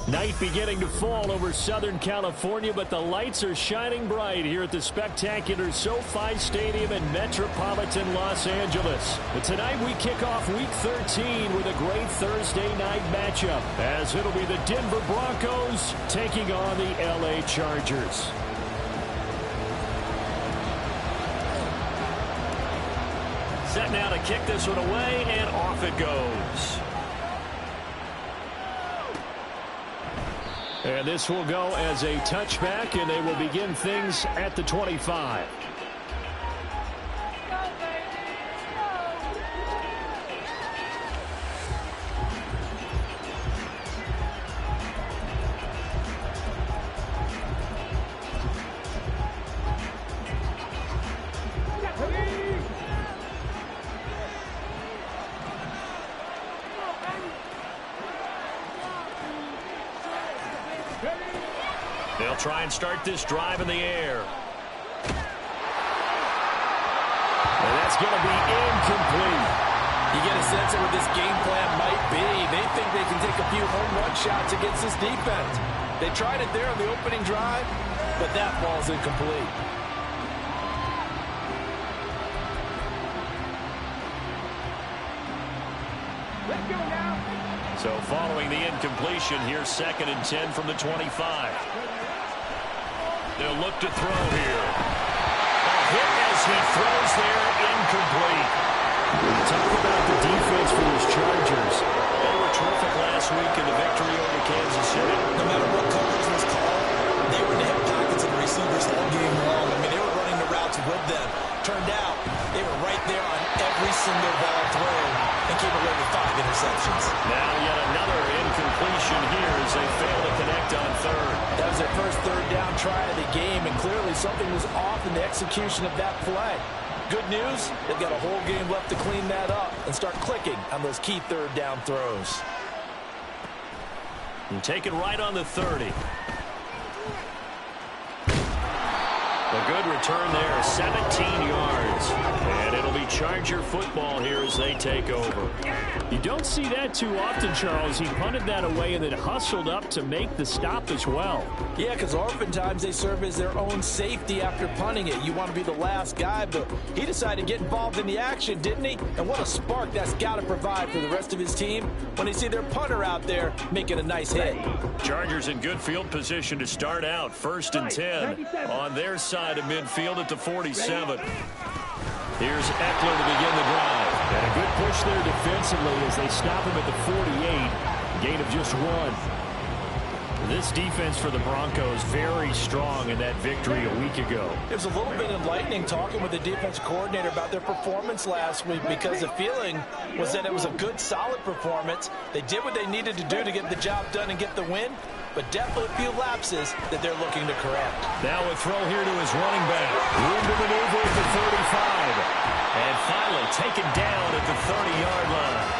Night beginning to fall over Southern California, but the lights are shining bright here at the spectacular SoFi Stadium in metropolitan Los Angeles. But tonight we kick off Week 13 with a great Thursday night matchup, as it'll be the Denver Broncos taking on the LA Chargers. Set now to kick this one away, and off it goes. And this will go as a touchback, and they will begin things at the 25. They'll try and start this drive in the air. And that's going to be incomplete. You get a sense of what this game plan might be. They think they can take a few home run shots against this defense. They tried it there on the opening drive, but that ball's incomplete. Let's go now. So following the incompletion, here's 2nd and 10 from the 25. They'll look to throw here. A hit as he throws there, incomplete. Talk about the defense for these Chargers. They were terrific last week in the victory over Kansas City. No matter what coverage was called, they were in the hip pockets of the receivers all game long. I mean, they were running the routes with them. Turned out, they were right there on every single ball thrown and came away with 5 interceptions. Now yet another incompletion here as they fail to connect on 3rd. That was their first 3rd down try of the game, and clearly something was off in the execution of that play. Good news, they've got a whole game left to clean that up and start clicking on those key 3rd down throws. And taken right on the 30. A good return there, 17 yards. And it'll be Charger football here as they take over. You don't see that too often, Charles. He punted that away and then hustled up to make the stop as well. Yeah, because oftentimes they serve as their own safety after punting it. You want to be the last guy, but he decided to get involved in the action, didn't he? And what a spark that's got to provide for the rest of his team when they see their punter out there making a nice hit. Chargers in good field position to start out. 1st and 10 on their side of midfield at the 47. Here's Eckler to begin the drive. And a good push there defensively as they stop him at the 48. Gain of just 1. This defense for the Broncos very strong in that victory a week ago. It was a little bit enlightening talking with the defense coordinator about their performance last week, because the feeling was that it was a good, solid performance. They did what they needed to do to get the job done and get the win, but definitely a few lapses that they're looking to correct. Now a throw here to his running back. Room to maneuver at the 35. And finally taken down at the 30-yard line.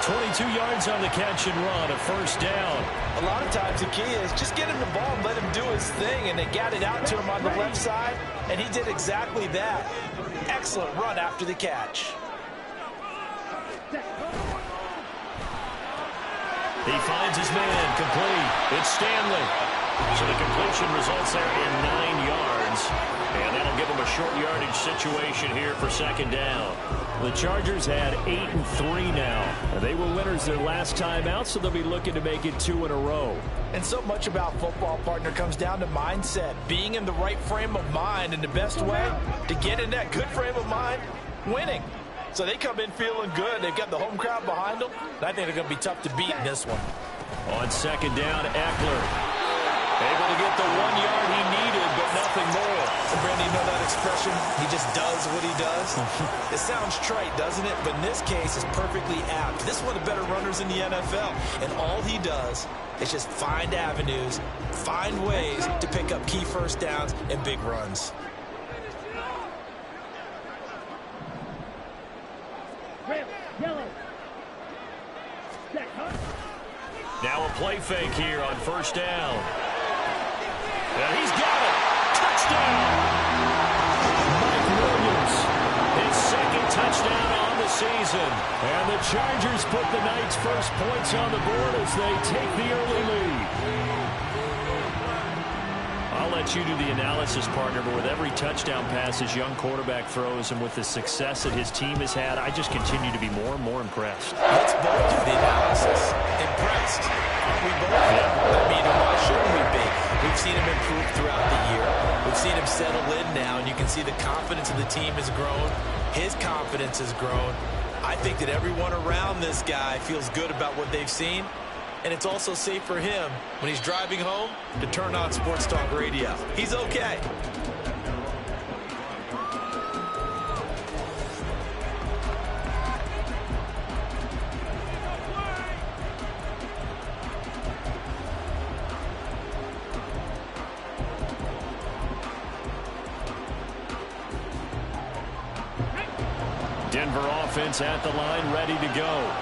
22 yards on the catch and run, a 1st down. A lot of times the key is just get him the ball and let him do his thing, and they got it out to him on the left side, and he did exactly that. Excellent run after the catch. He finds his man, complete. It's Stanley. So the completion results there in 9 yards. And that'll give them a short yardage situation here for 2nd down. The Chargers had 8-3 now. They were winners their last time out, so they'll be looking to make it 2 in a row. And so much about football, partner, comes down to mindset. Being in the right frame of mind, and the best way to get in that good frame of mind, winning. So they come in feeling good. They've got the home crowd behind them. And I think they're going to be tough to beat in this one. On 2nd down, Eckler. Able to get the 1 yard he needed, but nothing more. And Brandon, you know that expression? He just does what he does. It sounds trite, doesn't it? But in this case, it's perfectly apt. This is one of the better runners in the NFL. And all he does is just find avenues, find ways to pick up key 1st downs and big runs. Now a play fake here on 1st down. And he's got it. Touchdown. Mike Williams. His 2nd touchdown on the season. And the Chargers put the Knights' first points on the board as they take the early lead. I'll let you do the analysis, partner, but with every touchdown pass his young quarterback throws and with the success that his team has had, I just continue to be more and more impressed. Let's both do the analysis. Impressed. Aren't we both? Yeah. I mean, why shouldn't we be? We've seen him improve throughout the year. We've seen him settle in now, and you can see the confidence of the team has grown. His confidence has grown. I think that everyone around this guy feels good about what they've seen. And it's also safe for him when he's driving home to turn on Sports Talk Radio. He's okay. Denver offense at the line, ready to go.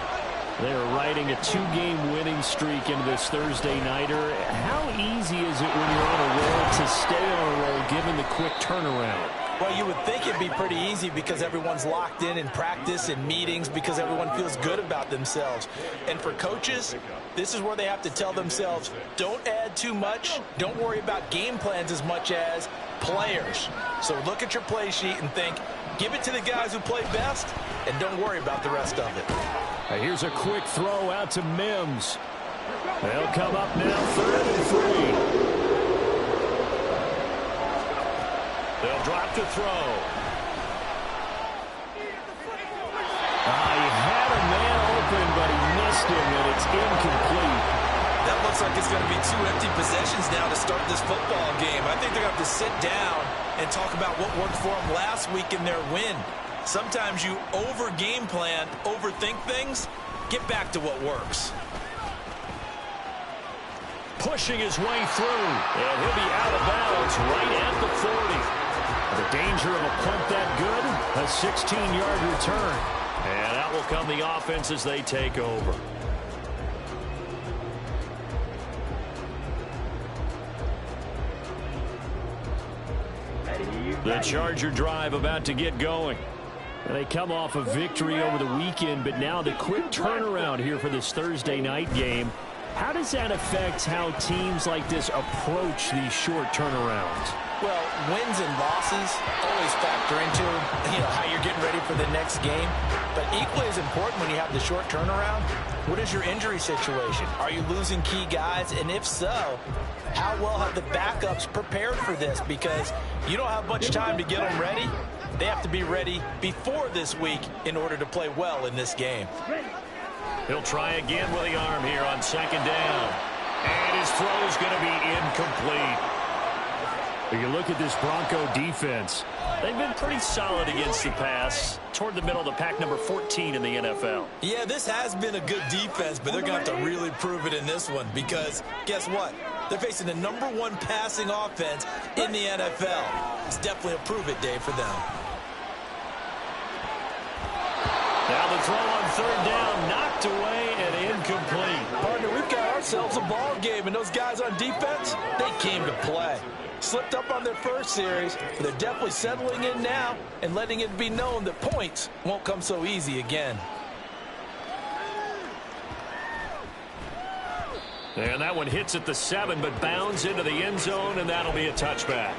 They are riding a 2-game winning streak into this Thursday nighter. How easy is it when you're on a roll to stay on a roll given the quick turnaround? Well, you would think it'd be pretty easy because everyone's locked in practice and meetings because everyone feels good about themselves. And for coaches, this is where they have to tell themselves, don't add too much. Don't worry about game plans as much as players. So look at your play sheet and think, give it to the guys who play best, and don't worry about the rest of it. Here's a quick throw out to Mims. They'll come up now, 3rd and 3. They'll drop to throw. He had a man open, but he missed him, and it's incomplete. That looks like it's going to be 2 empty possessions now to start this football game. I think they're going to have to sit down and talk about what worked for them last week in their win. Sometimes you over-game plan, overthink things. Get back to what works. Pushing his way through, and he'll be out of bounds right at the 40. The danger of a punt that good, a 16-yard return. And out will come the offense as they take over. The Charger drive about to get going. They come off a victory over the weekend, but now the quick turnaround here for this Thursday night game. How does that affect how teams like this approach these short turnarounds? Well, wins and losses always factor into how you're getting ready for the next game. But equally as important when you have the short turnaround, what is your injury situation? Are you losing key guys? And if so, how well have the backups prepared for this? Because you don't have much time to get them ready. They have to be ready before this week in order to play well in this game. He'll try again with the arm here on 2nd down. And his throw is going to be incomplete. You look at this Bronco defense. They've been pretty solid against the pass. Toward the middle of the pack, number 14 in the NFL. Yeah, this has been a good defense, but they're going to have to really prove it in this one because guess what? They're facing the #1 passing offense in the NFL. It's definitely a prove-it day for them. Now the throw on 3rd down, knocked away and incomplete. Partner, we've got ourselves a ball game, and those guys on defense, they came to play. Slipped up on their first series, but they're definitely settling in now and letting it be known that points won't come so easy again. And that one hits at the 7, but bounds into the end zone, and that'll be a touchback.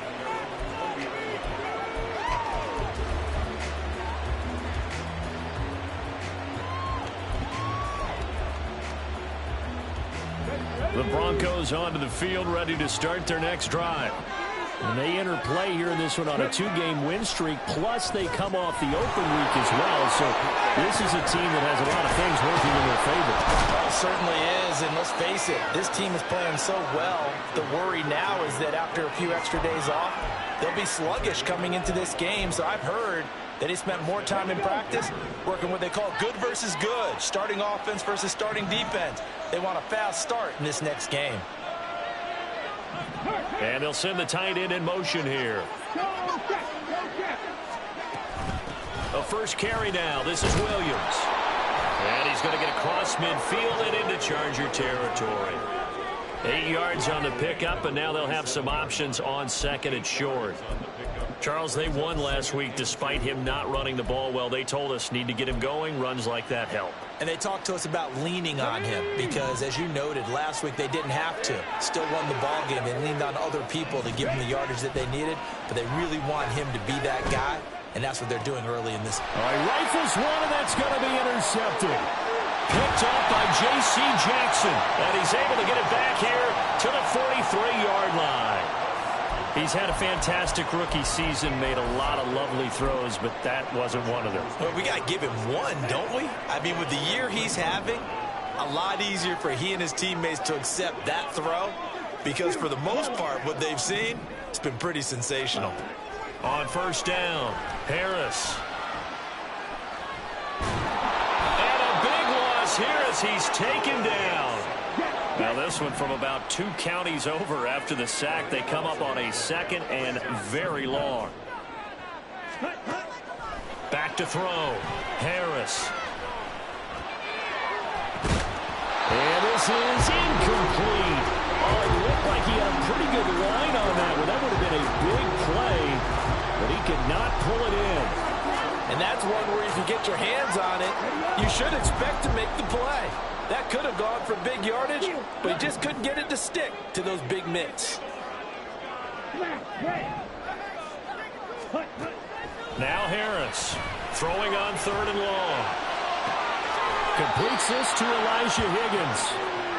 The Broncos onto the field, ready to start their next drive. And they enter play here in this one on a 2-game win streak, plus they come off the open week as well. So this is a team that has a lot of things working in their favor. Well, it certainly is, and let's face it, this team is playing so well. The worry now is that after a few extra days off, they'll be sluggish coming into this game. So I've heard that he spent more time in practice working what they call good versus good, starting offense versus starting defense. They want a fast start in this next game. And they'll send the tight end in motion here. A first carry now. This is Williams. And he's going to get across midfield and into Charger territory. 8 yards on the pickup, and now they'll have some options on 2nd and short. Charles, they won last week despite him not running the ball well. They told us need to get him going. Runs like that help. And they talked to us about leaning on him because, as you noted, last week they didn't have to. Still won the ball game. They leaned on other people to give them the yardage that they needed, but they really want him to be that guy, and that's what they're doing early in this. All right, rifles one, and that's going to be intercepted. Picked up by J.C. Jackson, and he's able to get it back here to the 43-yard line. He's had a fantastic rookie season, made a lot of lovely throws, but that wasn't one of them. Well, we got to give him one, don't we? I mean, with the year he's having, a lot easier for he and his teammates to accept that throw because for the most part, what they've seen, it's been pretty sensational. On first down, Harris. And a big loss here as he's taken down. Now this one from about 2 counties over after the sack. They come up on a second and very long. Back to throw. Harris. And this is incomplete. Oh, it looked like he had a pretty good line on that one. That would have been a big play, but he could not pull it in. And that's one where if you get your hands on it, you should expect to make the play. That could have gone for big yardage, but he just couldn't get it to stick to those big mitts. Now Harris throwing on 3rd and long. Completes this to Elijah Higgins.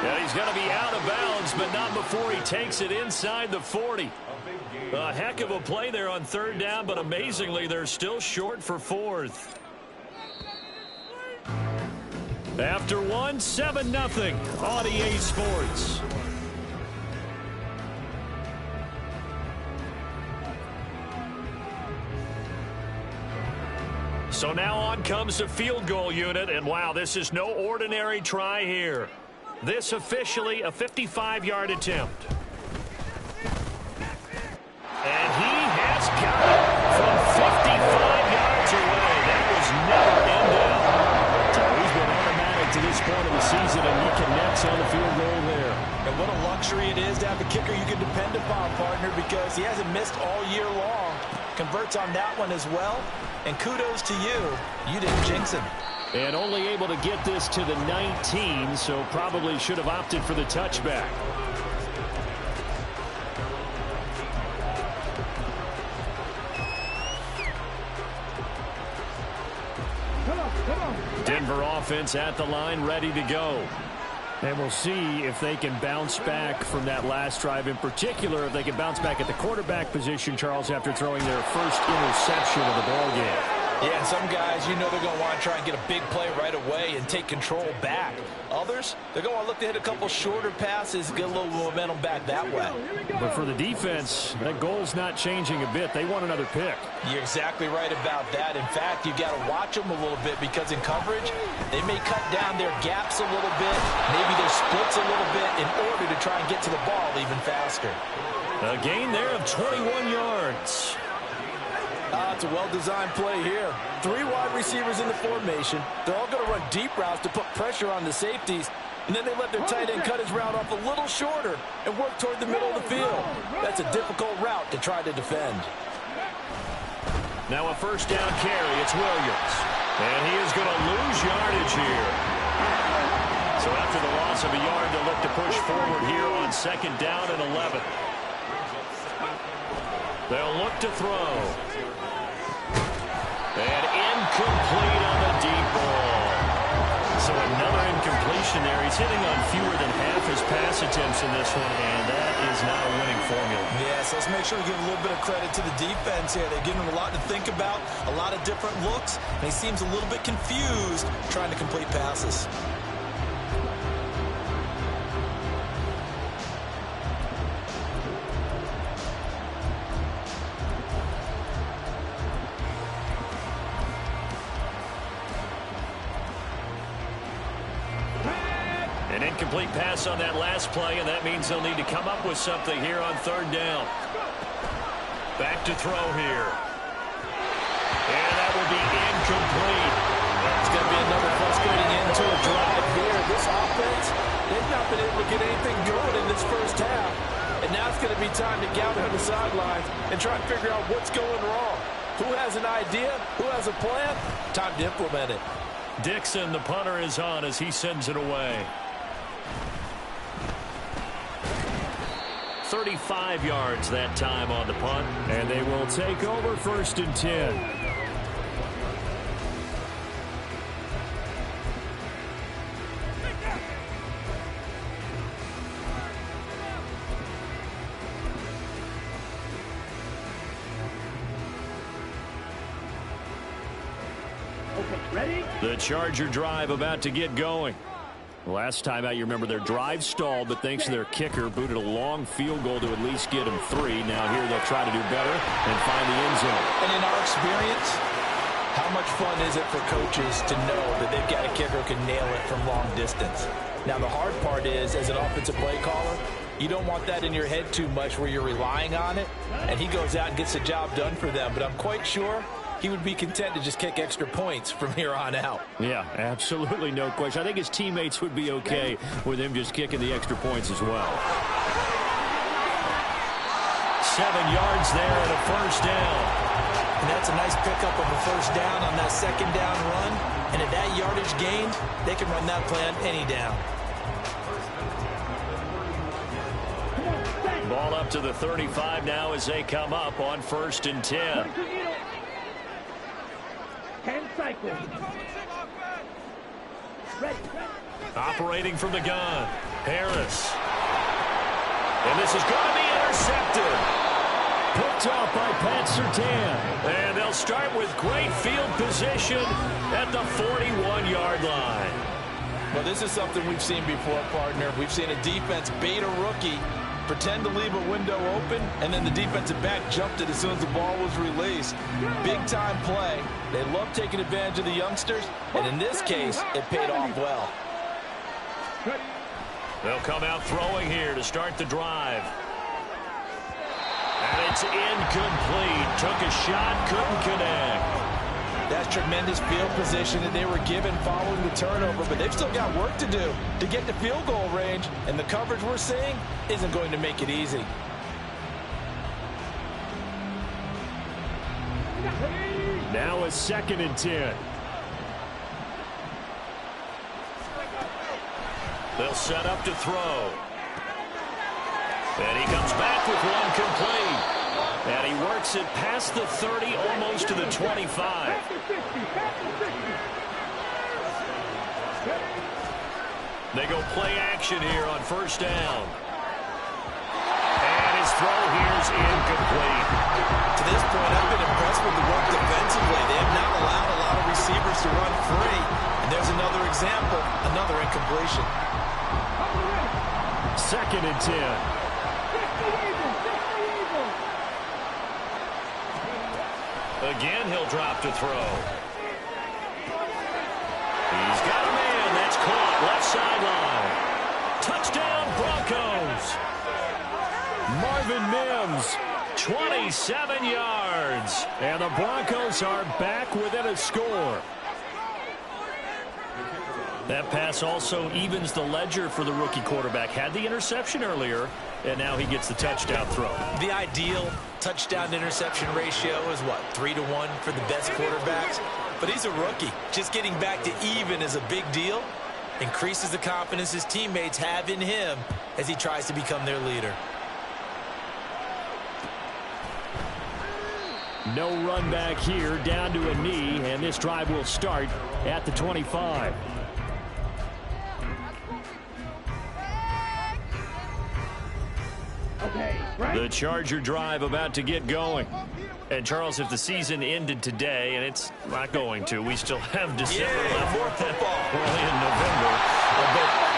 And he's going to be out of bounds, but not before he takes it inside the 40. A heck of a play there on 3rd down, but amazingly, they're still short for 4th. After 1, 7-0 on EA Sports. So now on comes the field goal unit, and wow, this is no ordinary try here. This officially a 55-yard attempt. And he has got it from 55 yards away. That was never in doubt. So he's been automatic to this point of the season, and he connects on the field goal there. And what a luxury it is to have a kicker you can depend upon, partner, because he hasn't missed all year long. Converts on that one as well. And kudos to you. You didn't jinx him. And only able to get this to the 19, so probably should have opted for the touchback. Denver offense at the line, ready to go. And we'll see if they can bounce back from that last drive, in particular, if they can bounce back at the quarterback position, Charles, after throwing their first interception of the ball game. Yeah, and some guys, you know they're going to want to try and get a big play right away and take control back. Others, they're going to want to look to hit a couple shorter passes, get a little momentum back that way. But for the defense, that goal's not changing a bit. They want another pick. You're exactly right about that. In fact, you've got to watch them a little bit because in coverage, they may cut down their gaps a little bit, maybe their splits a little bit in order to try and get to the ball even faster. A gain there of 21 yards. It's a well-designed play here. 3 wide receivers in the formation. They're all going to run deep routes to put pressure on the safeties. And then they let their tight end cut his route off a little shorter and work toward the middle of the field. That's a difficult route to try to defend. Now a first down carry. It's Williams. And he is going to lose yardage here. So after the loss of a yard, they'll look to push forward here on 2nd down and 11. They'll look to throw. And incomplete on the deep ball. So another incompletion there. He's hitting on fewer than half his pass attempts in this one, and that is not a winning formula. Yes, let's make sure we give a little bit of credit to the defense here. They're giving him a lot to think about, a lot of different looks, and he seems a little bit confused trying to complete passes. An incomplete pass on that last play, and that means they'll need to come up with something here on 3rd down. Back to throw here. And that will be incomplete. It's going to be another frustrating end to a drive here. This offense, they've not been able to get anything going in this first half. And now it's going to be time to gather on the sidelines and try and figure out what's going wrong. Who has an idea? Who has a plan? Time to implement it. Dixon, the punter, is on as he sends it away. 35 yards that time on the punt. And they will take over 1st and 10. Ready? The Charger drive about to get going. Last time out, you remember their drive stalled, but thanks to their kicker, booted a long field goal to at least get them 3. Now here they'll try to do better and find the end zone. And in our experience, how much fun is it for coaches to know that they've got a kicker who can nail it from long distance? Now the hard part is, as an offensive play caller, you don't want that in your head too much where you're relying on it, and he goes out and gets the job done for them. But I'm quite sure he would be content to just kick extra points from here on out. Yeah, absolutely no question. I think his teammates would be okay with him just kicking the extra points as well. 7 yards there and a 1st down. And that's a nice pickup of a 1st down on that 2nd down run. And at that yardage gain, they can run that play on any down. Ball up to the 35 now as they come up on 1st and 10. 10 cycles. Ready. Operating from the gun, Harris. And this is going to be intercepted. Picked off by Pat Surtain. And they'll start with great field position at the 41-yard line. Well, this is something we've seen before, partner. We've seen a defense bait a rookie, pretend to leave a window open, and then the defensive back jumped it as soon as the ball was released. Big-time play. They love taking advantage of the youngsters, and in this case, it paid off well. They'll come out throwing here to start the drive. And it's incomplete. Took a shot, couldn't connect. That's tremendous field position that they were given following the turnover, but they've still got work to do to get to field goal range, and the coverage we're seeing isn't going to make it easy. Now a 2nd and 10. They'll set up to throw. And he comes back with one complete. And he works it past the 30, almost to the 25. They go play action here on 1st down. And his throw here is incomplete. To this point, I've been impressed with the work defensively. They have not allowed a lot of receivers to run free. And there's another example, another incompletion. 2nd and 10. Again, he'll drop to throw. He's got a man. That's caught. Left sideline. Touchdown, Broncos. Marvin Mims, 27 yards. And the Broncos are back within a score. That pass also evens the ledger for the rookie quarterback. Had the interception earlier, and now he gets the touchdown throw. The ideal touchdown-interception ratio is, what, 3-to-1 for the best quarterbacks? But he's a rookie. Just getting back to even is a big deal. Increases the confidence his teammates have in him as he tries to become their leader. No run back here, down to a knee, and this drive will start at the 25. The Charger drive about to get going. And, Charles, if the season ended today, and it's not going to, we still have December left. More football. Early in November. But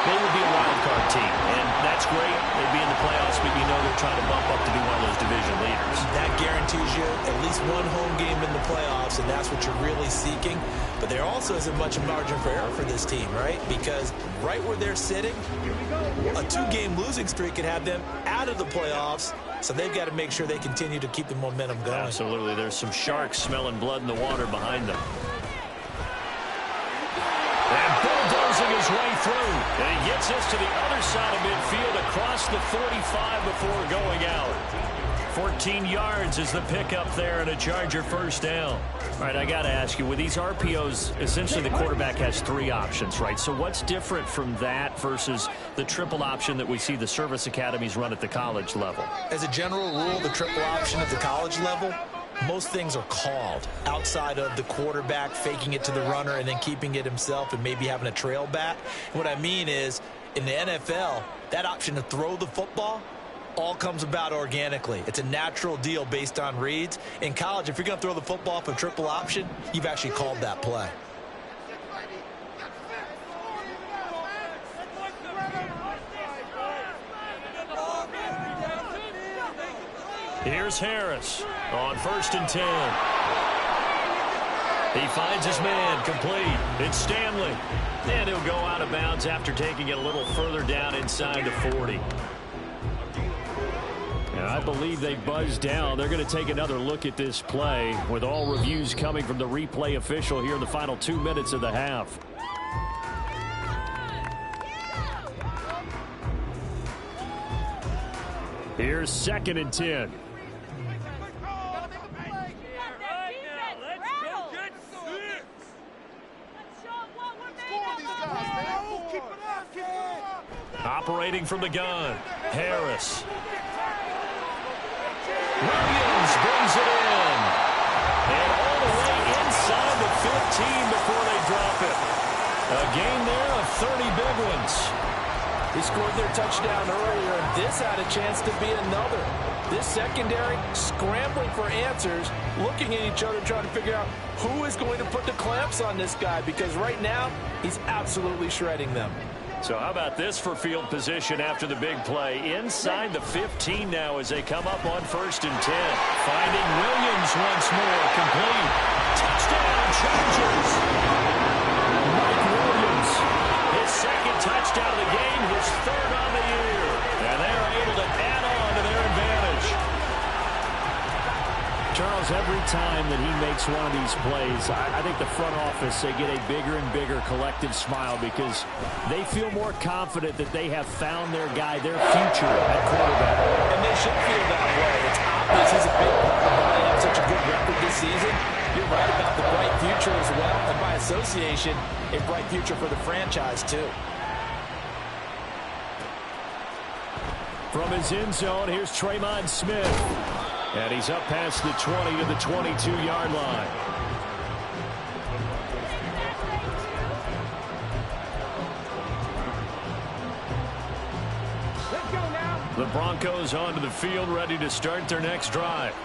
they would be a wild card team, and that's great. They'd be in the playoffs, but you know they're trying to bump up to be one of those division leaders. That guarantees you at least one home game in the playoffs, and that's what you're really seeking. But there also isn't much margin for error for this team, right? Because right where they're sitting, a 2-game losing streak could have them out of the playoffs. So they've got to make sure they continue to keep the momentum going. Absolutely. There's some sharks smelling blood in the water behind them. And bulldozing his his way through. And he gets this to the other side of midfield across the 45 before going out. 14 yards is the pickup there and a Charger first down. All right, I got to ask you, with these RPOs, essentially the quarterback has 3 options, right? So what's different from that versus the triple option that we see the service academies run at the college level? As a general rule, the triple option at the college level, most things are called outside of the quarterback faking it to the runner and then keeping it himself and maybe having a trail back. What I mean is, in the NFL, that option to throw the football all comes about organically. It's a natural deal based on reads. In college, if you're going to throw the football for triple option, you've actually called that play. Here's Harris on 1st and 10. He finds his man, complete. It's Stanley. And he'll go out of bounds after taking it a little further down inside the 40. And I believe they buzzed down. They're going to take another look at this play with all reviews coming from the replay official here in the final 2 minutes of the half. Here's 2nd and 10. Operating from the gun, Harris. Williams brings it in. And all the way inside the 15 before they drop it. A gain there of 30 big ones. They scored their touchdown earlier, and this had a chance to be another. This secondary scrambling for answers, looking at each other, trying to figure out who is going to put the clamps on this guy, because right now he's absolutely shredding them. So how about this for field position after the big play? Inside the 15 now as they come up on 1st and 10. Finding Williams once more. Complete. Touchdown, Chargers. Mike Williams. His 2nd touchdown of the game. His 3rd on the year. And they're able to add on to their advantage. Charles, every time that he makes one of these plays, I think the front office, they get a bigger and bigger collective smile because they feel more confident that they have found their guy, their future at quarterback. And they should feel that way. It's obvious he's a big part of why they have such a good record this season. You're right about the bright future as well, and by association, a bright future for the franchise too. From his end zone, here's Tremon Smith. And he's up past the 20 to the 22-yard line. Let's go now. The Broncos onto the field, ready to start their next drive.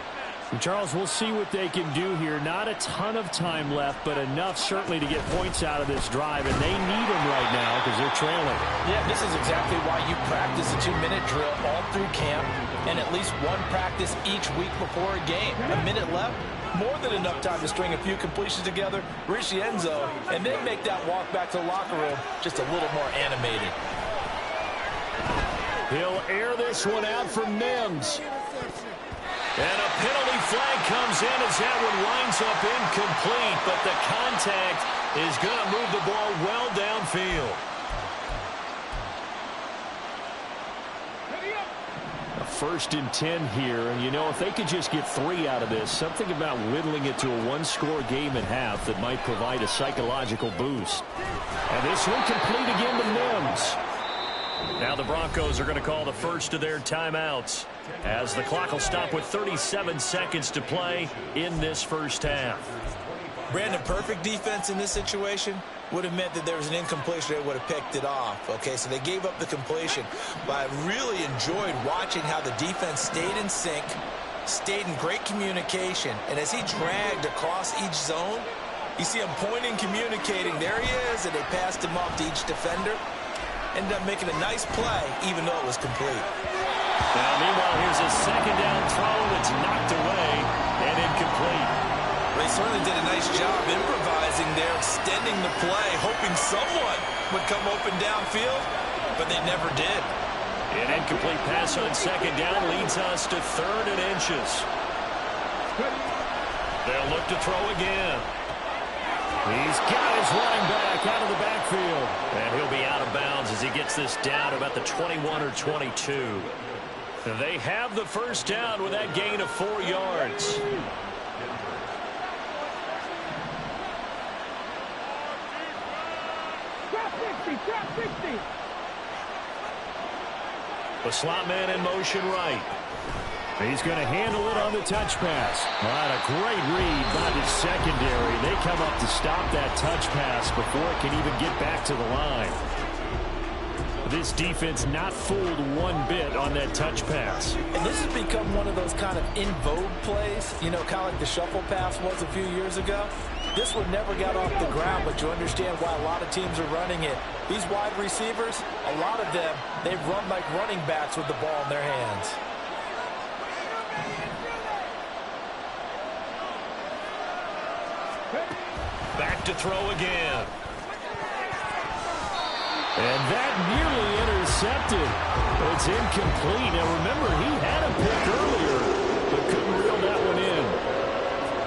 And Charles, we'll see what they can do here. Not a ton of time left, but enough certainly to get points out of this drive, and they need them right now because they're trailing. Yeah, this is exactly why you practice a 2-minute drill all through camp and at least one practice each week before a game. A minute left, more than enough time to string a few completions together, reach the end zone, and then make that walk back to the locker room just a little more animated. He'll air this one out from Mims. And a penalty flag comes in as that one winds up incomplete, but the contact is going to move the ball well downfield. A 1st and 10 here, and you know, if they could just get 3 out of this, something about whittling it to a 1-score game at half that might provide a psychological boost. And this one complete again to Mims. Now the Broncos are going to call the first of their timeouts as the clock will stop with 37 seconds to play in this first half. Brandon, perfect defense in this situation would have meant that there was an incompletion. They would have picked it off. Okay, so they gave up the completion. But I really enjoyed watching how the defense stayed in sync, stayed in great communication. And as he dragged across each zone, you see him pointing, communicating. There he is, and they passed him off to each defender. Ended up making a nice play, even though it was complete. Now, meanwhile, here's a 2nd down throw that's knocked away and incomplete. They certainly did a nice job improvising there, extending the play, hoping someone would come open downfield, but they never did. An incomplete pass on 2nd down leads us to 3rd and inches. They'll look to throw again. He's got his running back out of the backfield. And he'll be out of bounds as he gets this down about the 21 or 22. They have the first down with that gain of 4 yards. Drop 60. The slot man in motion right. He's going to handle it on the touch pass. All right, a great read by the secondary. They come up to stop that touch pass before it can even get back to the line. This defense not fooled one bit on that touch pass. And this has become one of those kind of in vogue plays, you know, kind of like the shuffle pass was a few years ago. This one never got off the ground, but you understand why a lot of teams are running it. These wide receivers, a lot of them, they run like running backs with the ball in their hands. Back to throw again. And that nearly intercepted. It's incomplete. Now remember, he had a pick earlier, but couldn't reel that one in.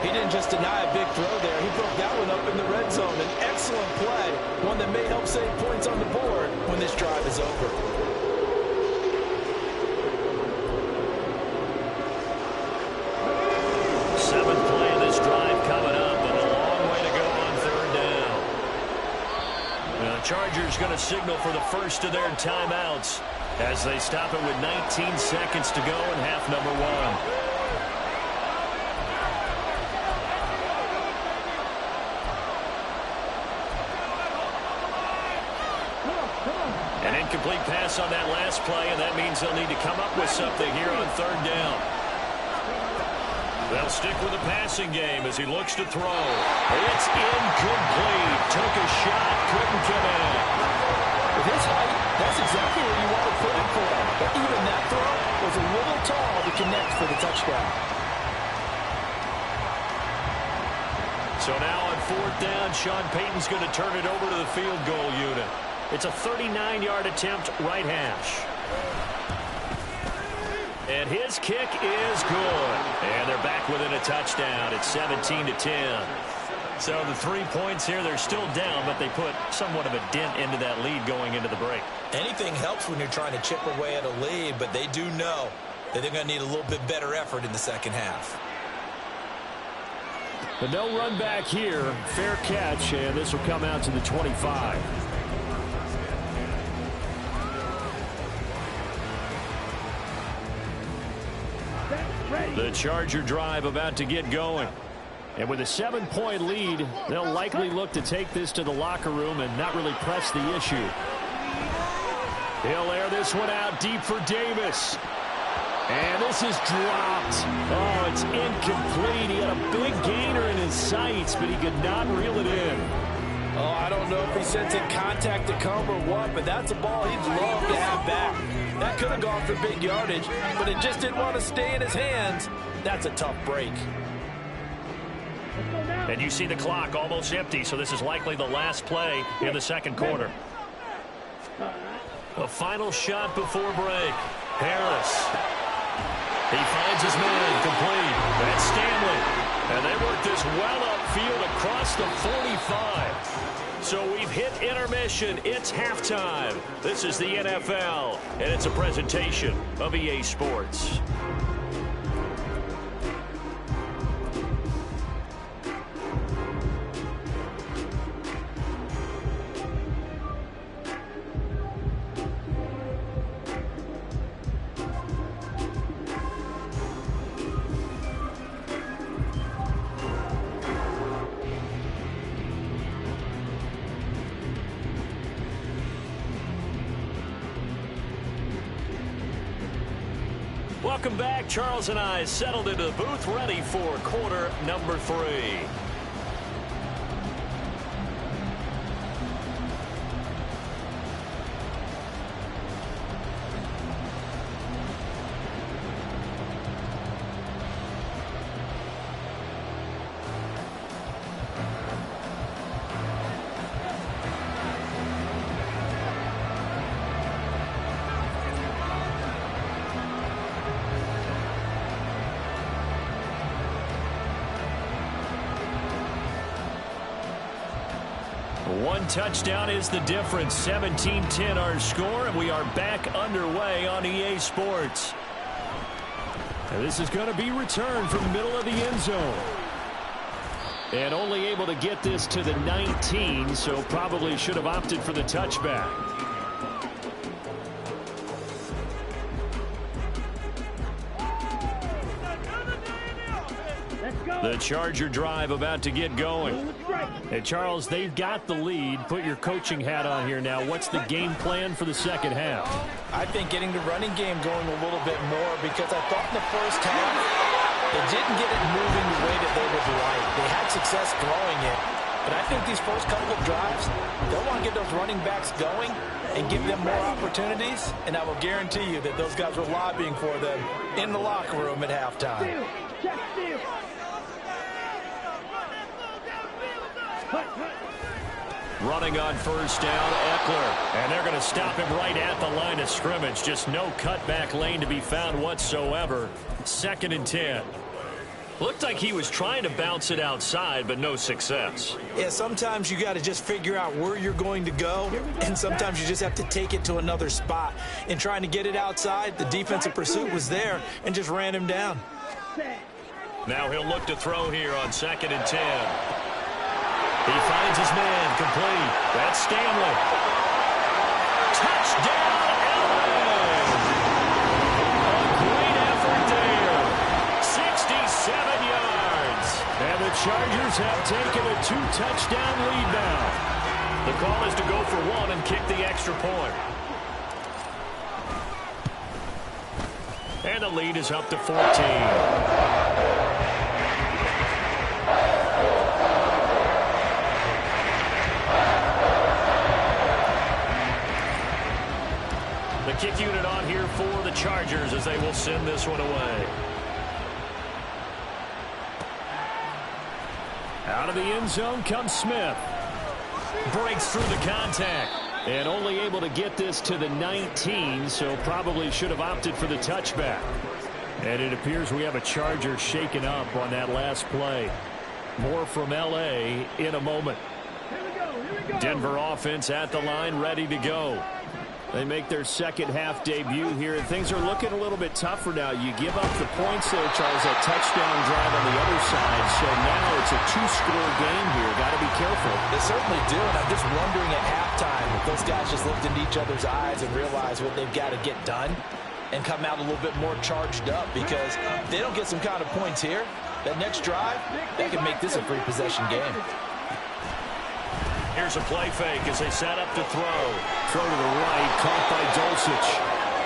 He didn't just deny a big throw there. He broke that one up in the red zone. An excellent play. One that may help save points on the board when this drive is over. Seventh play of this drive coming up, but a long way to go on third down. Now, the Chargers going to signal for the first of their timeouts as they stop it with 19 seconds to go in half number 1. An incomplete pass on that last play, and that means they'll need to come up with something here on third down. They'll stick with the passing game as he looks to throw. It's incomplete. Took a shot, couldn't connect. With his height, that's exactly where you want to put him for. But even that throw was a little tall to connect for the touchdown. So now on fourth down, Sean Payton's going to turn it over to the field goal unit. It's a 39-yard attempt, right hash. And his kick is good. And they're back within a touchdown. It's 17-10. So the 3 points here, they're still down, but they put somewhat of a dent into that lead going into the break. Anything helps when you're trying to chip away at a lead, but they do know that they're going to need a little bit better effort in the second half. But no run back here. Fair catch, and this will come out to the 25. The Charger drive about to get going. And with a 7-point lead, they'll likely look to take this to the locker room and not really press the issue. He'll air this one out deep for Davis. And this is dropped. Oh, it's incomplete. He had a big gainer in his sights, but he could not reel it in. Oh, I don't know if he's sensing contact to come or what, but that's a ball he'd love to have back. That could have gone for big yardage, but it just didn't want to stay in his hands. That's a tough break. And you see the clock almost empty, so this is likely the last play in the second quarter. A final shot before break. Harris. He finds his man complete. That's Stanley. And they work this well upfield across the 45. So we've hit intermission. It's halftime. This is the NFL, and it's a presentation of EA Sports. Welcome back. Charles and I settled into the booth, ready for quarter number 3. One touchdown is the difference. 17-10 our score, and we are back underway on EA Sports. And this is going to be returned from the middle of the end zone. And only able to get this to the 19, so probably should have opted for the touchback. The Charger drive about to get going. Hey, Charles, they've got the lead. Put your coaching hat on here now. What's the game plan for the second half? I think getting the running game going a little bit more, because I thought in the first half they didn't get it moving the way that they would like. They had success throwing it, but I think these first couple of drives, they'll want to get those running backs going and give them more opportunities, and I will guarantee you that those guys were lobbying for them in the locker room at halftime. Running on first down, Eckler. And they're going to stop him right at the line of scrimmage. Just no cutback lane to be found whatsoever. 2nd and 10. Looked like he was trying to bounce it outside, but no success. Yeah, sometimes you got to just figure out where you're going to go, and sometimes you just have to take it to another spot. In trying to get it outside, the defensive pursuit was there and just ran him down. Now he'll look to throw here on 2nd and 10. He finds his man, complete. That's Stanley. Touchdown, LA! A great effort there. 67 yards. And the Chargers have taken a 2-touchdown lead now. The call is to go for one and kick the extra point. And the lead is up to 14. The kick unit on here for the Chargers as they will send this one away. Out of the end zone comes Smith. Breaks through the contact. And only able to get this to the 19, so probably should have opted for the touchback. And it appears we have a Charger shaken up on that last play. More from LA in a moment. Denver offense at the line, ready to go. They make their second half debut here, and things are looking a little bit tougher now. You give up the points there, Charles, that touchdown drive on the other side. So now it's a 2-score game here. Got to be careful. They certainly do, and I'm just wondering at halftime if those guys just looked into each other's eyes and realized what they've got to get done and come out a little bit more charged up, because if they don't get some kind of points here, that next drive, they can make this a free possession game. Here's a play fake as they set up to throw. Throw to the right, caught by Dulcich.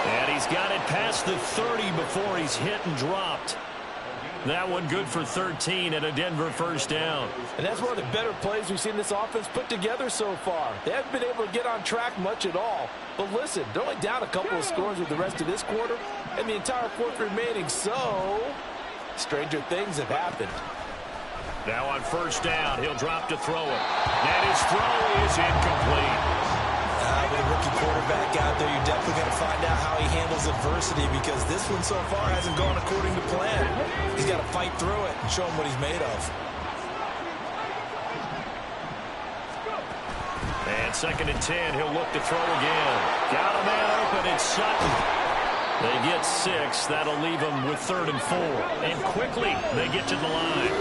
And he's got it past the 30 before he's hit and dropped. That one good for 13 and a Denver first down. And that's one of the better plays we've seen this offense put together so far. They haven't been able to get on track much at all. But listen, they're only down a couple of scores with the rest of this quarter and the entire fourth remaining. So, stranger things have happened. Now on first down, he'll drop to throw it. And his throw is incomplete. With a rookie quarterback out there, you're definitely going to find out how he handles adversity, because this one so far hasn't gone according to plan. He's got to fight through it and show him what he's made of. And 2nd and 10, he'll look to throw again. Got a man open, it's Sutton. They get 6. That'll leave them with 3rd and 4. And quickly, they get to the line.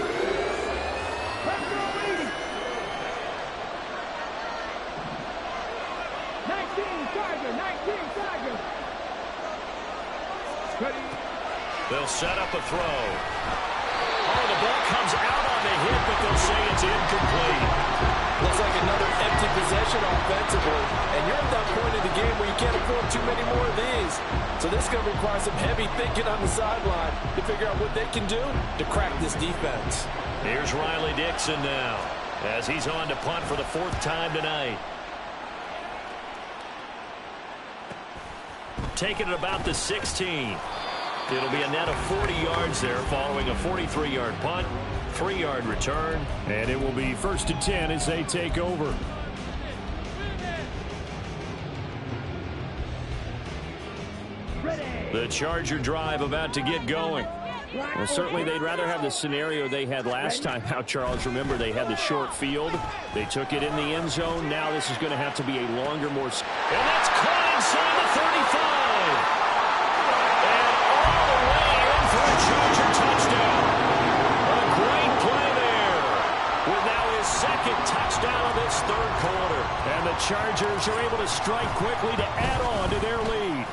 They'll set up a throw. Oh, the ball comes out on the hit, but they'll say it's incomplete. Looks like another empty possession offensively. And you're at that point in the game where you can't afford too many more of these. So this is going to require some heavy thinking on the sideline to figure out what they can do to crack this defense. Here's Riley Dixon now as he's on to punt for the 4th time tonight. Taking it about the 16. It'll be a net of 40 yards there following a 43-yard punt, 3-yard return, and it will be 1st and 10 as they take over. The Charger drive about to get going. Well, certainly they'd rather have the scenario they had last time out, Charles. Remember, they had the short field. They took it in the end zone. Now this is going to have to be a longer, more... And that's caught inside the 35. And all the way in for a Charger touchdown. A great play there. With now his second touchdown of this third quarter. And the Chargers are able to strike quickly to add on to their lead.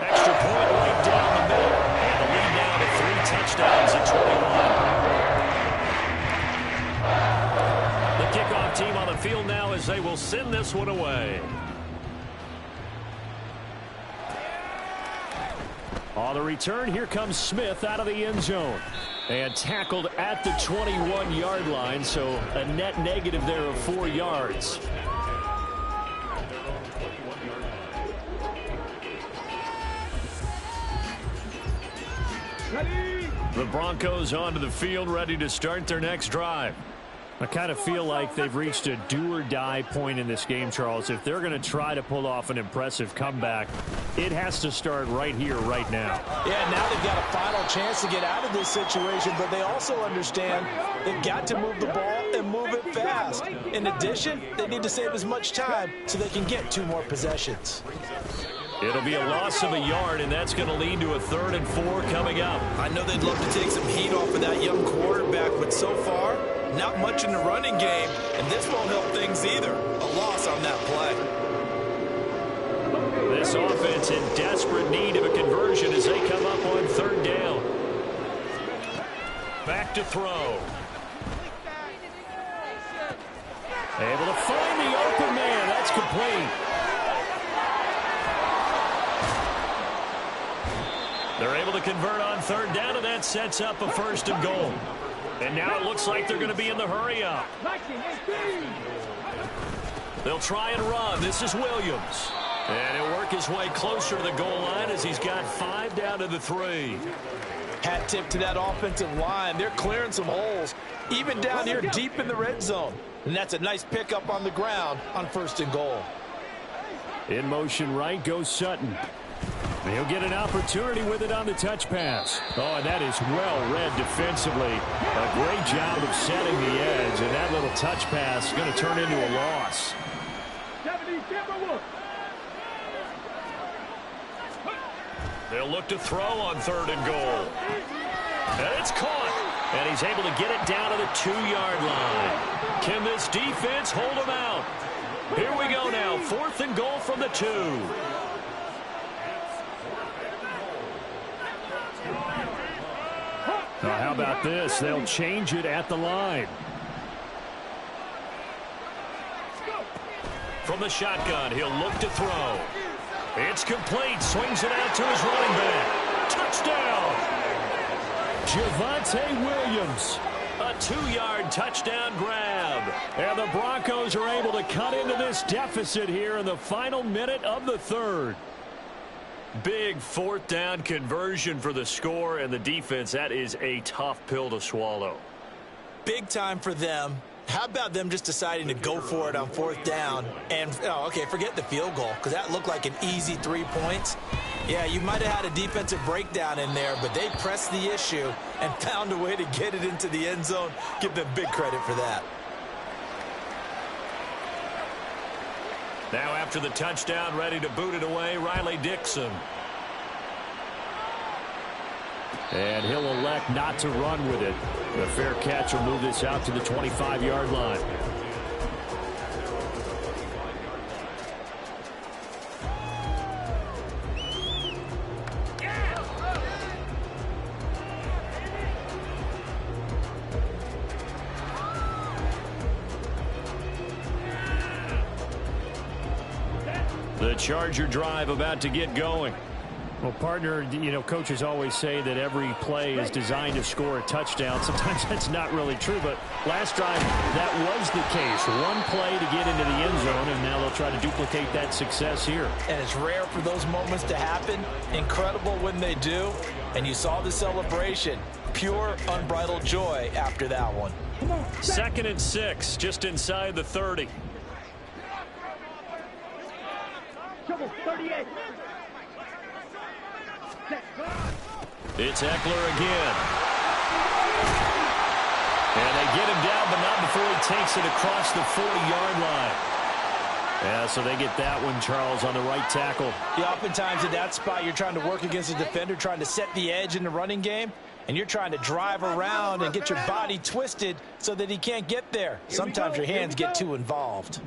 Extra point right down the middle. And the lead now to 3 touchdowns at 21. The kickoff team on the field now as they will send this one away. On the return, here comes Smith out of the end zone. And tackled at the 21-yard line, so a net negative there of 4 yards. The Broncos onto the field, ready to start their next drive. I kind of feel like they've reached a do-or-die point in this game, Charles. If they're going to try to pull off an impressive comeback, it has to start right here, right now. Yeah, now they've got a final chance to get out of this situation, but they also understand they've got to move the ball and move it fast. In addition, they need to save as much time so they can get 2 more possessions. It'll be a loss of a yard, and that's going to lead to a 3rd and 4 coming up. I know they'd love to take some heat off of that young quarterback, but so far, not much in the running game, and this won't help things either. A loss on that play. This offense in desperate need of a conversion as they come up on 3rd down. Back to throw. Able to find the open man. That's complete. They're able to convert on 3rd down, and that sets up a 1st and goal. And now it looks like they're going to be in the hurry-up. They'll try and run. This is Williams. And he'll work his way closer to the goal line as he's got 5 down to the 3. Hat tip to that offensive line. They're clearing some holes, even down here deep in the red zone. And that's a nice pickup on the ground on 1st and goal. In motion right goes Sutton. He'll get an opportunity with it on the touch pass. Oh, and that is well read defensively. A great job of setting the edge, and that little touch pass is going to turn into a loss. They'll look to throw on 3rd and goal. And it's caught. And he's able to get it down to the 2-yard line. Can this defense hold him out? Here we go now. 4th and goal from the 2. Now, how about this? They'll change it at the line. From the shotgun, he'll look to throw. It's complete. Swings it out to his running back. Touchdown! Javonte Williams. A 2-yard touchdown grab. And the Broncos are able to cut into this deficit here in the final minute of the 3rd. Big 4th down conversion for the score, and the defense, that is a tough pill to swallow. Big time for them. How about them just deciding to go for it on 4th down? And, okay, forget the field goal, because that looked like an easy 3 points. Yeah, you might have had a defensive breakdown in there, but they pressed the issue and found a way to get it into the end zone. Give them big credit for that. Now after the touchdown, ready to boot it away, Riley Dixon. And he'll elect not to run with it. The fair catch will move this out to the 25-yard line. The Charger drive about to get going. Well, partner, you know, coaches always say that every play is designed to score a touchdown. Sometimes that's not really true, but last drive, that was the case. One play to get into the end zone, and now they'll try to duplicate that success here. And it's rare for those moments to happen. Incredible when they do. And you saw the celebration. Pure, unbridled joy after that one. 2nd and 6, just inside the 30. 38. It's Eckler again. And they get him down, but not before he takes it across the 40-yard line. Yeah, so they get that one, Charles, on the right tackle. Yeah, oftentimes at that spot, you're trying to work against a defender, trying to set the edge in the running game, and you're trying to drive around and get your body twisted so that he can't get there. Sometimes your hands get too involved.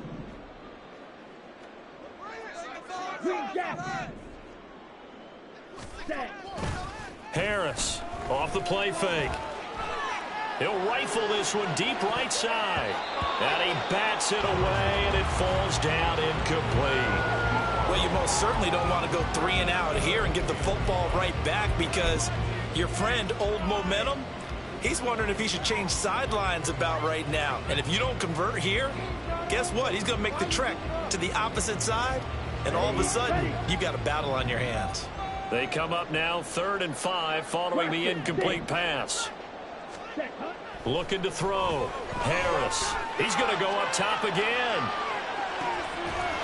Harris off the play fake. He'll rifle this one deep right side. And he bats it away, and it falls down incomplete. Well, you most certainly don't want to go 3 and out here and get the football right back, because your friend, Old Momentum, he's wondering if he should change sidelines about right now. And if you don't convert here, guess what? He's going to make the trek to the opposite side, and all of a sudden, you've got a battle on your hands. They come up now 3rd and 5 following the incomplete pass. Looking to throw. Harris. He's going to go up top again.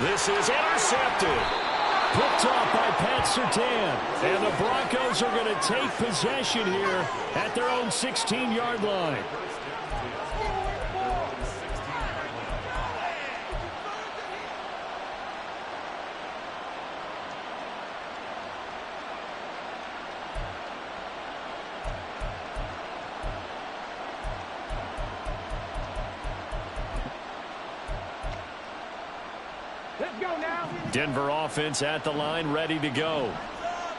This is intercepted. Picked off by Pat Surtain. And the Broncos are going to take possession here at their own 16-yard line. Denver offense at the line, ready to go.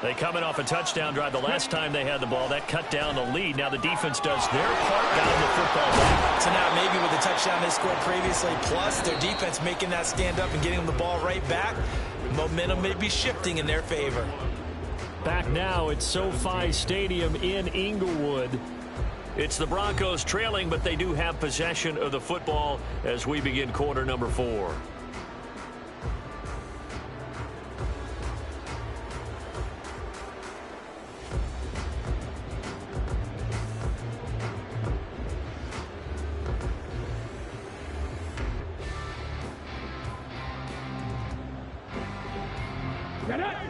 They coming off a touchdown drive the last time they had the ball. That cut down the lead. Now the defense does their part, got them the football back. So now maybe with the touchdown they scored previously, plus their defense making that stand up and getting them the ball right back, momentum may be shifting in their favor. Back now at SoFi Stadium in Inglewood. It's the Broncos trailing, but they do have possession of the football as we begin quarter number 4.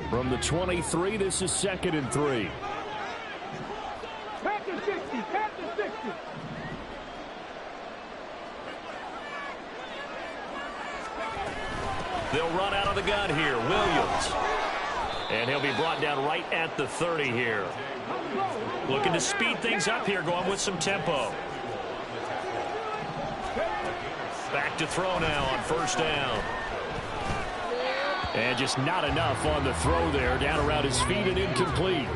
From the 23, this is 2nd and 3. Pat to 60, Pat to 60. They'll run out of the gun here. Williams. And he'll be brought down right at the 30 here. Looking to speed things up here, going with some tempo. Back to throw now on 1st down. And just not enough on the throw there. Down around his feet and incomplete.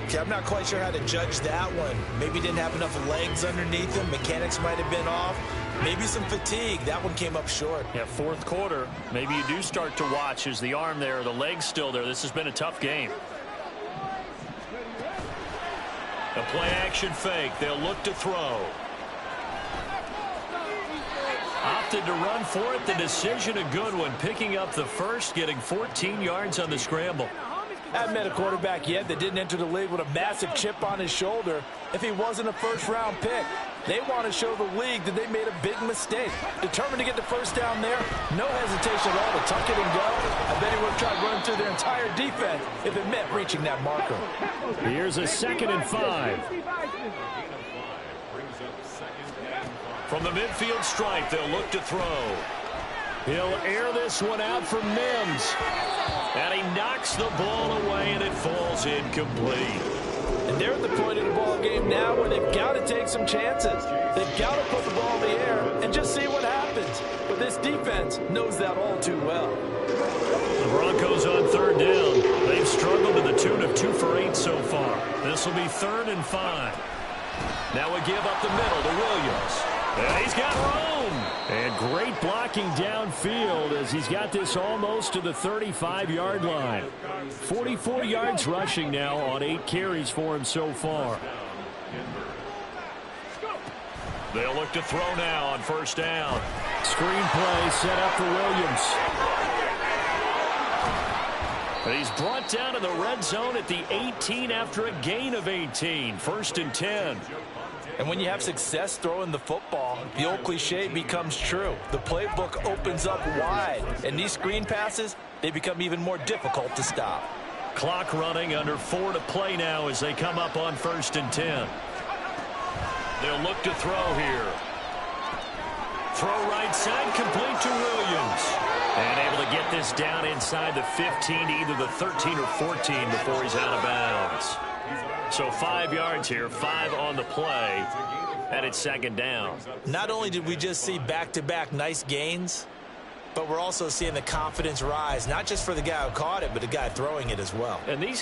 Okay, I'm not quite sure how to judge that one. Maybe didn't have enough legs underneath him. Mechanics might have been off. Maybe some fatigue. That one came up short. Yeah, 4th quarter. Maybe you do start to watch. Is the arm there, the leg's still there? This has been a tough game. A play action fake. They'll look to throw. Opted to run for it. The decision a good one. Picking up the first, getting 14 yards on the scramble. Haven't met a quarterback yet that didn't enter the league with a massive chip on his shoulder if he wasn't a 1st-round pick. They want to show the league that they made a big mistake. Determined to get the 1st down there. No hesitation at all to tuck it and go. I bet he would have tried running through their entire defense if it meant reaching that marker. Here's a 2nd and 5. From the midfield stripe, they'll look to throw. He'll air this one out for Mims. And he knocks the ball away, and it falls incomplete. And they're at the point of the ball game now where they've got to take some chances. They've got to put the ball in the air and just see what happens. But this defense knows that all too well. The Broncos on 3rd down. They've struggled to the tune of 2 for 8 so far. This will be 3rd and 5. Now a give up the middle to Williams. And he's got room. And great blocking downfield as he's got this almost to the 35-yard line. 44 yards rushing now on 8 carries for him so far. They'll look to throw now on 1st down. Screen play set up for Williams. And he's brought down to the red zone at the 18 after a gain of 18. 1st and 10. And when you have success throwing the football, the old cliche becomes true. The playbook opens up wide. And these screen passes, they become even more difficult to stop. Clock running, under 4 to play now as they come up on 1st and 10. They'll look to throw here. Throw right side, complete to Williams. And able to get this down inside the 15 to either the 13 or 14 before he's out of bounds. So 5 yards here, 5 on the play, and it's 2nd down. Not only did we just see back-to-back nice gains, but we're also seeing the confidence rise, not just for the guy who caught it, but the guy throwing it as well. And these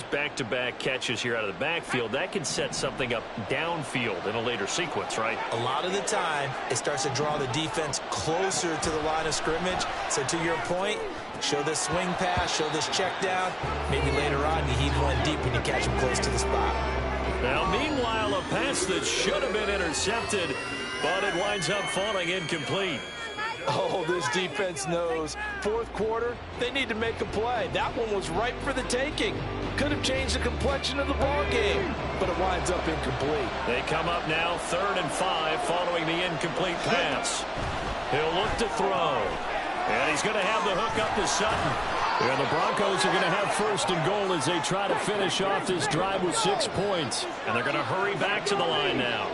back-to-back catches here out of the backfield, that can set something up downfield in a later sequence, right? A lot of the time, it starts to draw the defense closer to the line of scrimmage. So to your point, show this swing pass, show this check down. Maybe later on, you heave one deep when you catch him close to the spot. Now, meanwhile, a pass that should have been intercepted, but it winds up falling incomplete. Oh, this defense knows. 4th quarter, they need to make a play. That one was ripe for the taking. Could have changed the complexion of the ball game, but it winds up incomplete. They come up now 3rd and 5 following the incomplete pass. He'll look to throw. And he's going to have the hook up to Sutton. And the Broncos are going to have 1st and goal as they try to finish off this drive with 6 points. And they're going to hurry back to the line now.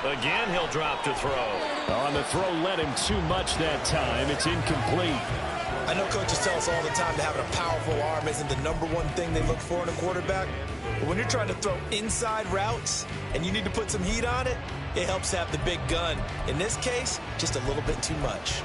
Again, he'll drop to throw. On the throw, led him too much that time. It's incomplete. I know coaches tell us all the time that having a powerful arm isn't the #1 thing they look for in a quarterback. But when you're trying to throw inside routes and you need to put some heat on it, it helps have the big gun. In this case, just a little bit too much.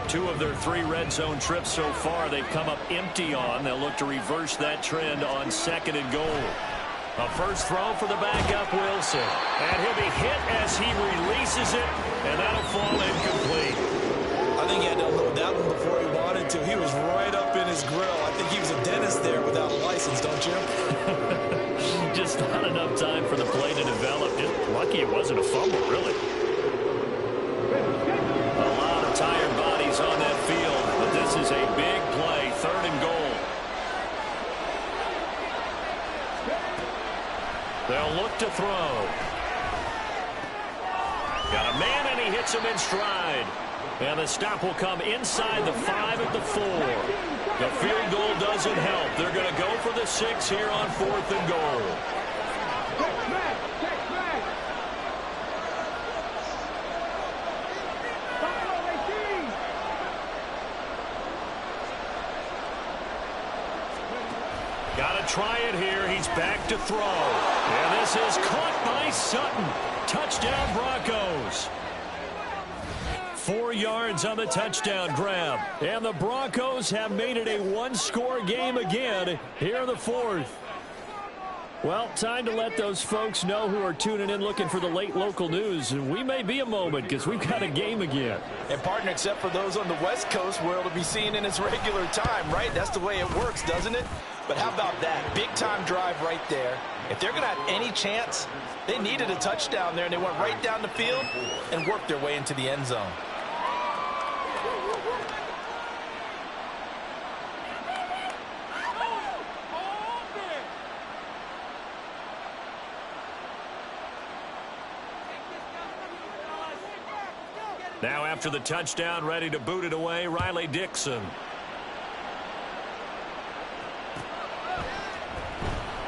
Two of their 3 red zone trips so far, they've come up empty on. They'll look to reverse that trend on 2nd and goal. A first throw for the backup, Wilson. And he'll be hit as he releases it, and that'll fall incomplete. I think he had to unload that one before he wanted to. He was right up in his grill. I think he was a dentist there without a license, don't you? Just not enough time for the play to develop. Just lucky it wasn't a fumble, really. A lot of tired bodies on that field, but this is a big play, 3rd and goal. They'll look to throw. Got a man, and he hits him in stride. And the stop will come inside the 5 at the 4. The field goal doesn't help. They're going to go for the 6 here on 4th and goal. Got to try it here. He's back to throw. And this is caught by Sutton. Touchdown, Broncos. 4 yards on the touchdown grab. And the Broncos have made it a 1-score game again here in the 4th. Well, time to let those folks know who are tuning in looking for the late local news. And we may be a moment because we've got a game again. And partner, except for those on the West Coast, where it'll be seen in its regular time, right? That's the way it works, doesn't it? But how about that? Big-time drive right there. If they're going to have any chance, they needed a touchdown there, and they went right down the field and worked their way into the end zone. Now after the touchdown, ready to boot it away, Riley Dixon.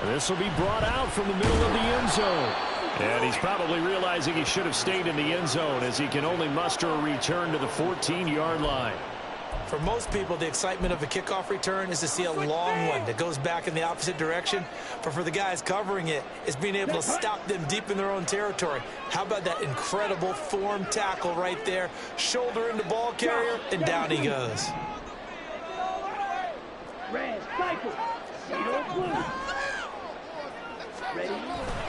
This will be brought out from the middle of the end zone. And he's probably realizing he should have stayed in the end zone as he can only muster a return to the 14-yard line. For most people, the excitement of a kickoff return is to see a long one that goes back in the opposite direction. But for the guys covering it, it's being able to stop them deep in their own territory. How about that incredible form tackle right there? Shoulder in the ball carrier, and down he goes. Red, cycle. Yellow, blue. Ready?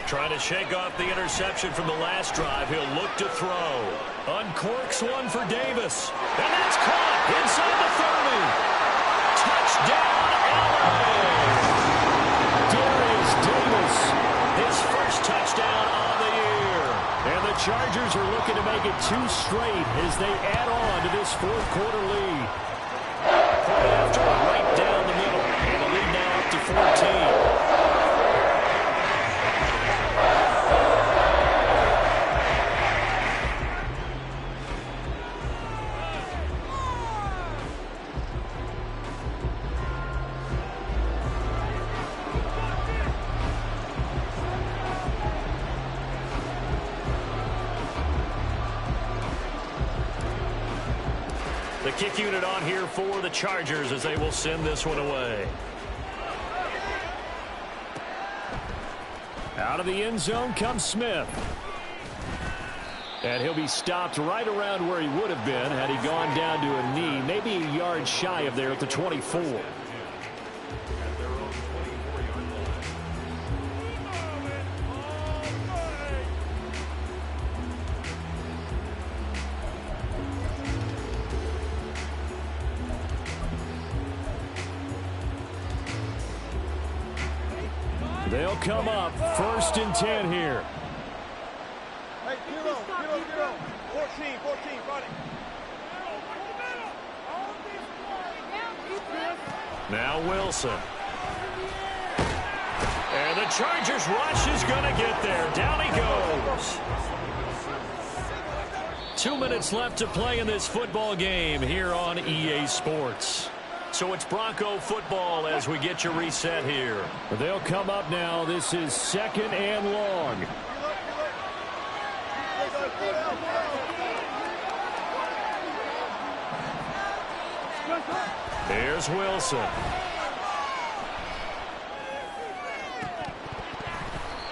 Trying to shake off the interception from the last drive. He'll look to throw. Uncorks one for Davis. And that's caught inside the 30. Touchdown, LA! Darius Davis, his first touchdown on the year. And the Chargers are looking to make it 2 straight as they add on to this 4th quarter lead. Right after right down the middle. And the lead now up to 14. The kick unit on here for the Chargers as they will send this one away. Out of the end zone comes Smith. And he'll be stopped right around where he would have been had he gone down to a knee, maybe a yard shy of there at the 24. They'll come up 1st and 10 here. Hey, Kilo, 14, got it. Now Wilson. And the Chargers rush is going to get there. Down he goes. 2 minutes left to play in this football game here on EA Sports. So it's Bronco football as we get you reset here. They'll come up now. This is 2nd and long. Here's Wilson.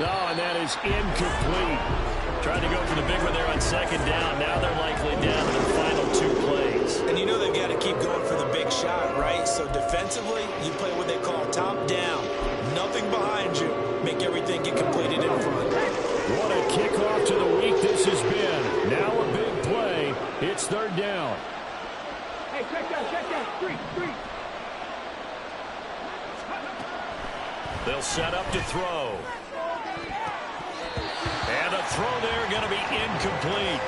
Oh, and that is incomplete. Tried to go for the big one there on 2nd down. Now they're likely down to their final 2 plays. And you know they've got to keep going for the big shot, right? So defensively, you play what they call top down. Nothing behind you. Make everything get completed in front. What a kickoff to the week this has been. Now a big play. It's 3rd down. Hey, check down. 3. They'll set up to throw. And a throw there going to be incomplete.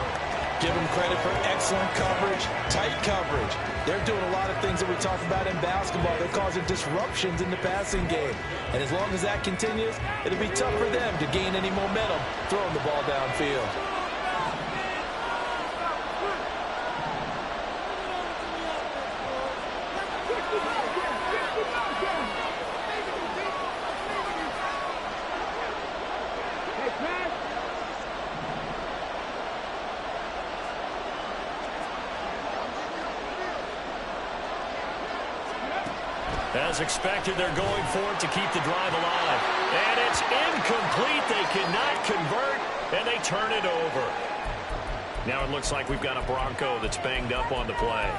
Give them credit for excellent coverage, tight coverage. They're doing a lot of things that we talk about in basketball. They're causing disruptions in the passing game. And as long as that continues, it'll be tough for them to gain any momentum throwing the ball downfield. As expected, they're going for it to keep the drive alive. And it's incomplete. They cannot convert, and they turn it over. Now it looks like we've got a Bronco that's banged up on the play.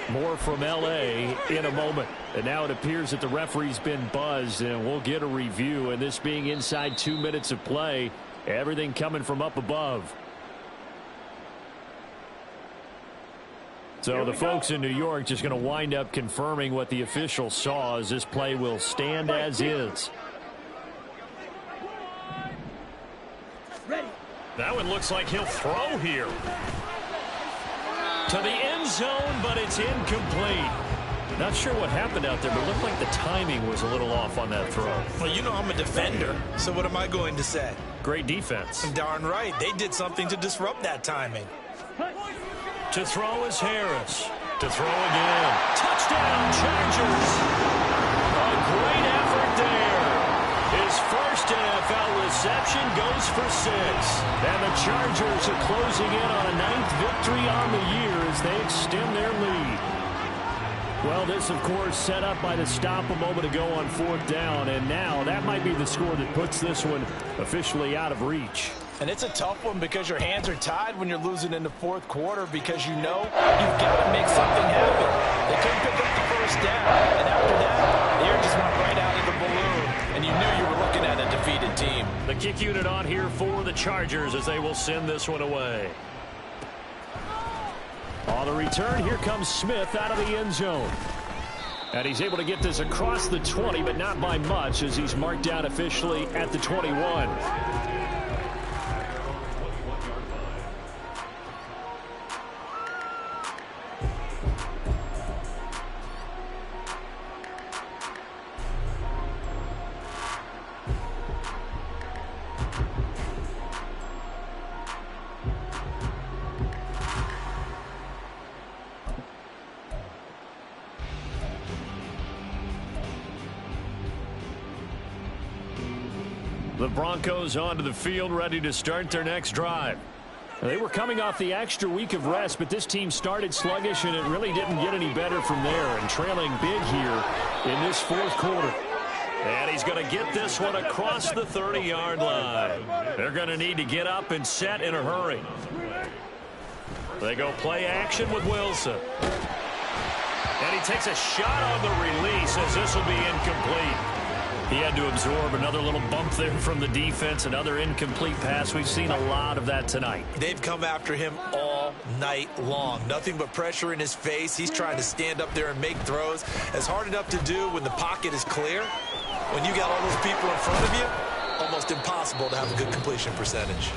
More from L.A. in a moment. And now it appears that the referee's been buzzed, and we'll get a review. And this being inside 2 minutes of play, everything coming from up above. So the folks in New York just going to wind up confirming what the official saw as this play will stand as is. That one looks like he'll throw here. To the end zone, but it's incomplete. Not sure what happened out there, but it looked like the timing was a little off on that throw. Well, you know I'm a defender, so what am I going to say? Great defense. Darn right. They did something to disrupt that timing. To throw is Harris. To throw again. Touchdown, Chargers. A great effort there. His first NFL reception goes for 6. And the Chargers are closing in on a 9th victory on the year as they extend their lead. Well, this, of course, set up by the stop a moment ago on 4th down. And now that might be the score that puts this one officially out of reach. And it's a tough one because your hands are tied when you're losing in the 4th quarter because you know you've got to make something happen. They couldn't pick up the first down, and after that, the air just went right out of the balloon, and you knew you were looking at a defeated team. The kick unit on here for the Chargers as they will send this one away. On the return, here comes Smith out of the end zone. And he's able to get this across the 20, but not by much as he's marked down officially at the 21. The Broncos onto the field ready to start their next drive. They were coming off the extra week of rest, but this team started sluggish, and it really didn't get any better from there, and trailing big here in this fourth quarter. And he's going to get this one across the 30-yard line. They're going to need to get up and set in a hurry. They go play action with Wilson. And he takes a shot on the release as this will be incomplete. He had to absorb another little bump there from the defense, another incomplete pass. We've seen a lot of that tonight. They've come after him all night long. Nothing but pressure in his face. He's trying to stand up there and make throws. It's hard enough to do when the pocket is clear. When you got all those people in front of you, almost impossible to have a good completion percentage.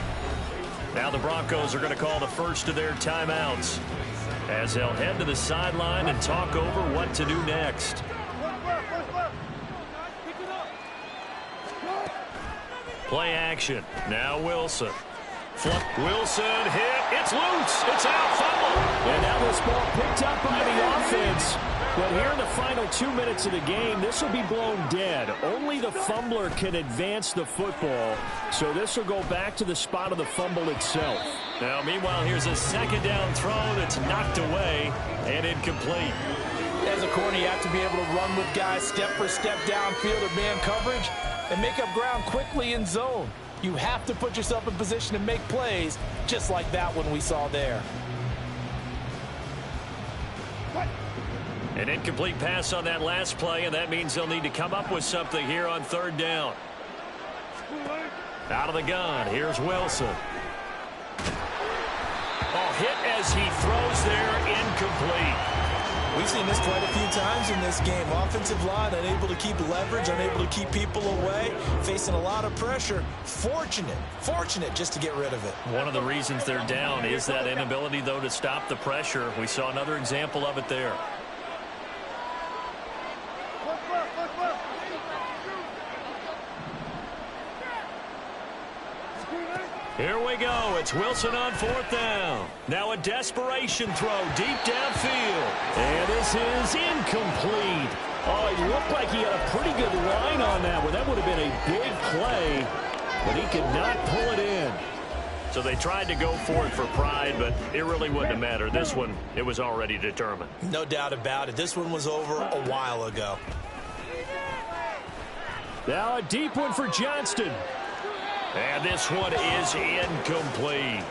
Now the Broncos are going to call the first of their timeouts as they'll head to the sideline and talk over what to do next. Play action. Now Wilson. Wilson hit. It's loose. It's out. Fumble. And now this ball picked up by the offense. But here in the final 2 minutes of the game, this will be blown dead. Only the fumbler can advance the football. So this will go back to the spot of the fumble itself. Now, meanwhile, here's a second down throw that's knocked away and incomplete. As a corner, you have to be able to run with guys step for step downfield or man coverage and make up ground quickly in zone. You have to put yourself in position to make plays just like that one we saw there. An incomplete pass on that last play, and that means they'll need to come up with something here on third down. Out of the gun, here's Wilson. Oh, hit as he throws there, incomplete. We've seen this quite a few times in this game. Offensive line unable to keep leverage, unable to keep people away, facing a lot of pressure. Fortunate just to get rid of it. One of the reasons they're down is that inability, though, to stop the pressure. We saw another example of it there. Here we go. It's Wilson on fourth down. Now a desperation throw deep downfield. And this is incomplete. Oh, it looked like he had a pretty good line on that one. That would have been a big play, but he could not pull it in. So they tried to go for it for pride, but it really wouldn't have mattered. This one, it was already determined. No doubt about it. This one was over a while ago. Now a deep one for Johnston. And this one is incomplete.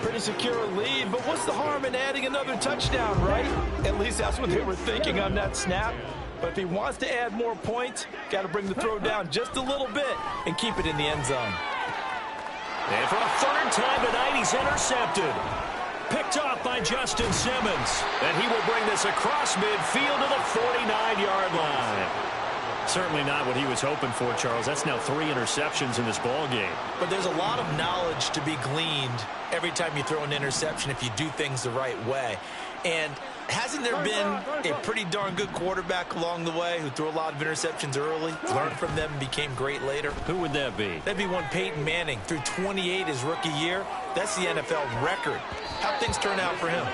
Pretty secure lead, but what's the harm in adding another touchdown, right? At least that's what they were thinking on that snap. But if he wants to add more points, got to bring the throw down just a little bit and keep it in the end zone. And for a third time tonight, he's intercepted. Picked off by Justin Simmons. And he will bring this across midfield to the 49-yard line. Certainly not what he was hoping for, Charles. That's now 3 interceptions in this ball game. But there's a lot of knowledge to be gleaned every time you throw an interception if you do things the right way. And hasn't there been a pretty darn good quarterback along the way who threw a lot of interceptions early, learned from them, and became great later? Who would that be? That'd be one Peyton Manning. Threw 28 his rookie year. That's the NFL record. How'd things turn out for him?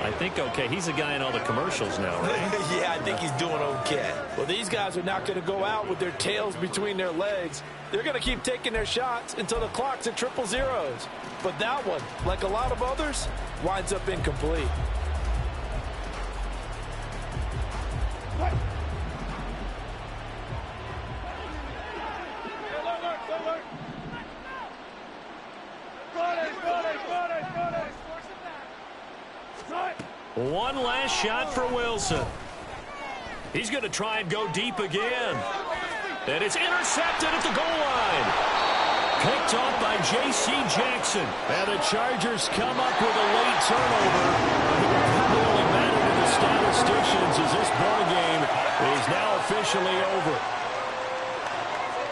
I think okay. He's a guy in all the commercials now, right? Yeah, I think he's doing okay. Well, these guys are not going to go out with their tails between their legs. They're going to keep taking their shots until the clock's at 000. But that one, like a lot of others, winds up incomplete. One last shot for Wilson. He's going to try and go deep again. And it's intercepted at the goal line. Picked off by J.C. Jackson. And the Chargers come up with a late turnover. It will probably only matter to the statisticians as this ball game is now officially over.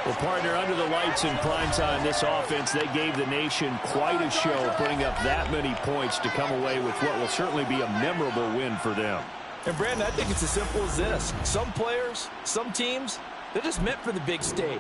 Well, partner, under the lights in primetime, this offense, they gave the nation quite a show, putting up that many points to come away with what will certainly be a memorable win for them. And, Brandon, I think it's as simple as this. Some players, some teams, they're just meant for the big stage.